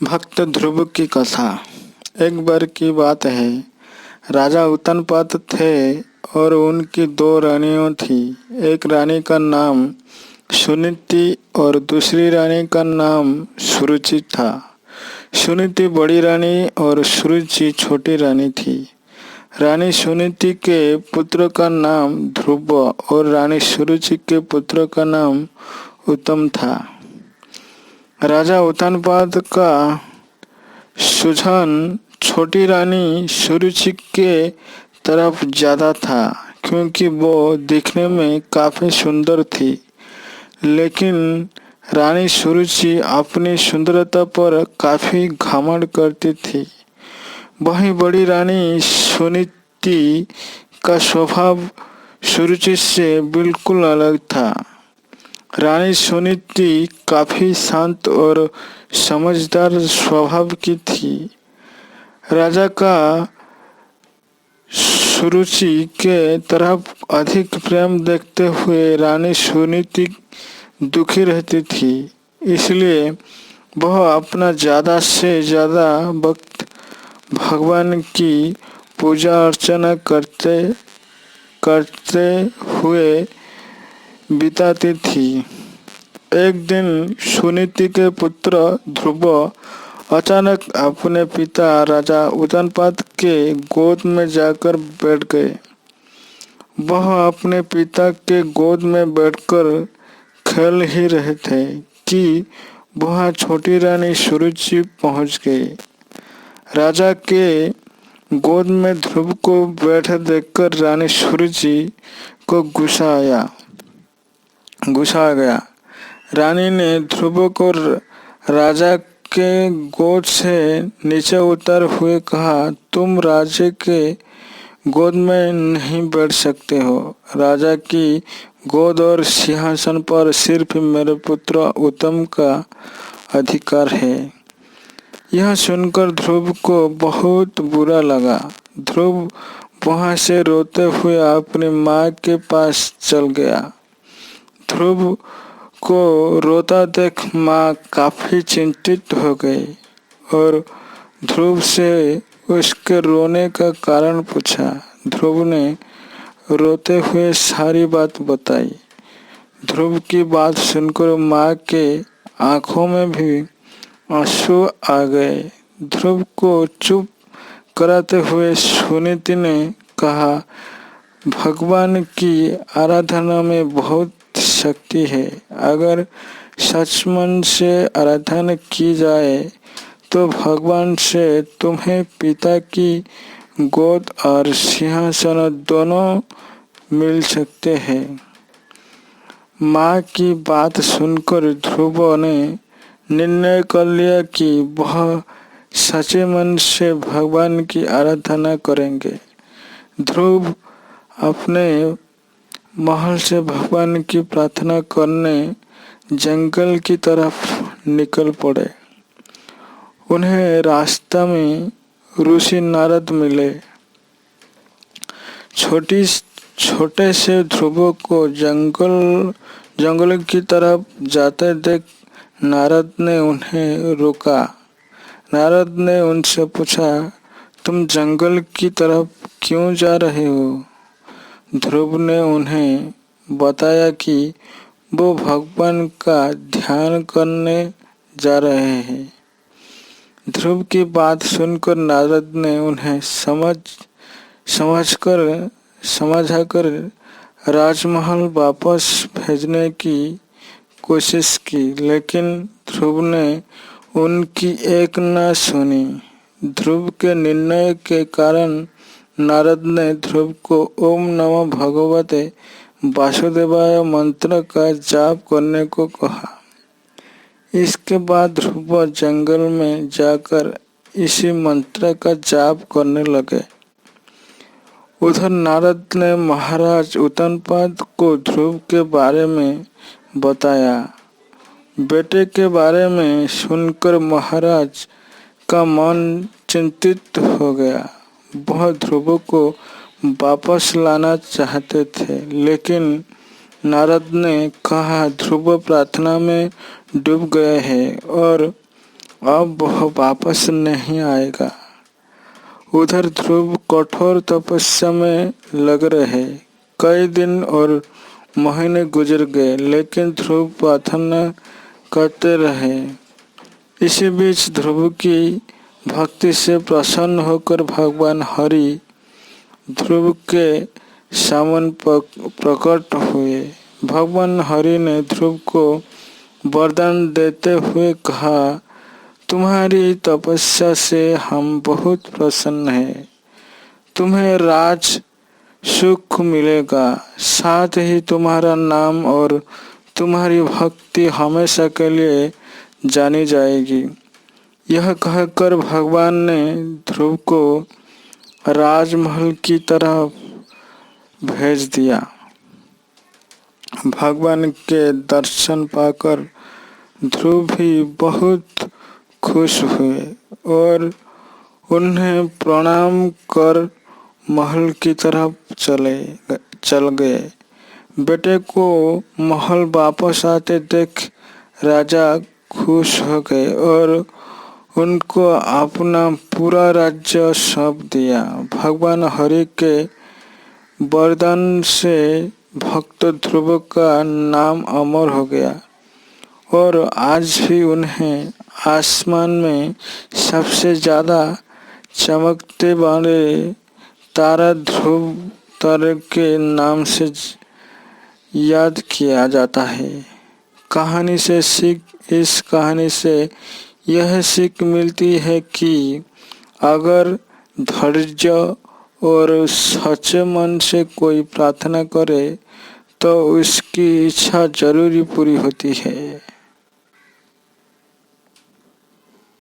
भक्त ध्रुव की कथा। एक बार की बात है, राजा उत्तानपाद थे और उनकी दो रानियों थी। एक रानी का नाम सुनीति और दूसरी रानी का नाम सुरुचि था। सुनीति बड़ी रानी और सुरुचि छोटी रानी थी। रानी सुनीति के पुत्र का नाम ध्रुव और रानी सुरुचि के पुत्र का नाम उत्तम था। राजा उत्तानपाद का सुझान छोटी रानी सुरुचि के तरफ ज्यादा था, क्योंकि वो दिखने में काफी सुंदर थी। लेकिन रानी सुरुचि अपनी सुंदरता पर काफी घमंड करती थी। वहीं बड़ी रानी सुनीति का स्वभाव सुरुचि से बिल्कुल अलग था। रानी सुनीति काफी शांत और समझदार स्वभाव की थी। राजा का सुरुचि के तरफ अधिक प्रेम देखते हुए रानी सुनीति दुखी रहती थी। इसलिए वह अपना ज्यादा से ज्यादा वक्त भगवान की पूजा अर्चना करते करते हुए बिताती थी। एक दिन सुनीति के पुत्र ध्रुव अचानक अपने पिता राजा उत्तानपाद के गोद में जाकर बैठ गए। वह अपने पिता के गोद में बैठकर खेल ही रहे थे कि वह छोटी रानी सुरुचि पहुंच गई। राजा के गोद में ध्रुव को बैठे देखकर रानी सुरुचि को गुस्सा आ गया। रानी ने ध्रुव को राजा के गोद से नीचे उतर हुए कहा, तुम राजे के गोद में नहीं बैठ सकते हो। राजा की गोद और सिंहासन पर सिर्फ मेरे पुत्र उत्तम का अधिकार है। यह सुनकर ध्रुव को बहुत बुरा लगा। ध्रुव वहां से रोते हुए अपनी माँ के पास चल गया। ध्रुव को रोता देख माँ काफी चिंतित हो गई और ध्रुव से उसके रोने का कारण पूछा। ध्रुव ने रोते हुए सारी बात बताई। ध्रुव की बात सुनकर माँ के आंखों में भी आंसू आ गए। ध्रुव को चुप कराते हुए सुनीति ने कहा, भगवान की आराधना में बहुत शक्ति है। अगर सचमन से आराधना की जाए तो भगवान से तुम्हें पिता की गोद और सिंहासन दोनों मिल सकते हैं। माँ की बात सुनकर ध्रुव ने निर्णय कर लिया कि वह सच्चे मन से भगवान की आराधना करेंगे। ध्रुव अपने महल से भगवान की प्रार्थना करने जंगल की तरफ निकल पड़े। उन्हें रास्ता में ऋषि नारद मिले। छोटे से ध्रुव को जंगल की तरफ जाते देख नारद ने उन्हें रोका। नारद ने उनसे पूछा, तुम जंगल की तरफ क्यों जा रहे हो? ध्रुव ने उन्हें बताया कि वो भगवान का ध्यान करने जा रहे हैं। ध्रुव की बात सुनकर नारद ने उन्हें समझाकर राजमहल वापस भेजने की कोशिश की, लेकिन ध्रुव ने उनकी एक न सुनी। ध्रुव के निर्णय के कारण नारद ने ध्रुव को ओम नमः भगवते वासुदेवाय मंत्र का जाप करने को कहा। इसके बाद ध्रुव जंगल में जाकर इसी मंत्र का जाप करने लगे। उधर नारद ने महाराज उत्तानपाद को ध्रुव के बारे में बताया। बेटे के बारे में सुनकर महाराज का मन चिंतित हो गया। वह ध्रुव को वापस लाना चाहते थे, लेकिन नारद ने कहा, ध्रुव प्रार्थना में डूब गए हैं और अब वह वापस नहीं आएगा। उधर ध्रुव कठोर तपस्या में लग रहे। कई दिन और महीने गुजर गए, लेकिन ध्रुव प्रार्थना करते रहे। इसी बीच ध्रुव की भक्ति से प्रसन्न होकर भगवान हरि ध्रुव के सामने प्रकट हुए। भगवान हरि ने ध्रुव को वरदान देते हुए कहा, तुम्हारी तपस्या से हम बहुत प्रसन्न हैं। तुम्हें राज सुख मिलेगा, साथ ही तुम्हारा नाम और तुम्हारी भक्ति हमेशा के लिए जानी जाएगी। यह कहकर भगवान ने ध्रुव को राजमहल की तरफ भेज दिया। भगवान के दर्शन पाकर ध्रुव भी बहुत खुश हुए और उन्हें प्रणाम कर महल की तरफ चल गए। बेटे को महल वापस आते देख राजा खुश हो गए और उनको अपना पूरा राज्य सौंप दिया। भगवान हरि के वरदान से भक्त ध्रुव का नाम अमर हो गया और आज भी उन्हें आसमान में सबसे ज़्यादा चमकते वाले तारा ध्रुव तारे के नाम से याद किया जाता है। इस कहानी से यह सीख मिलती है कि अगर धैर्य और सच्चे मन से कोई प्रार्थना करे तो उसकी इच्छा जरूरी पूरी होती है।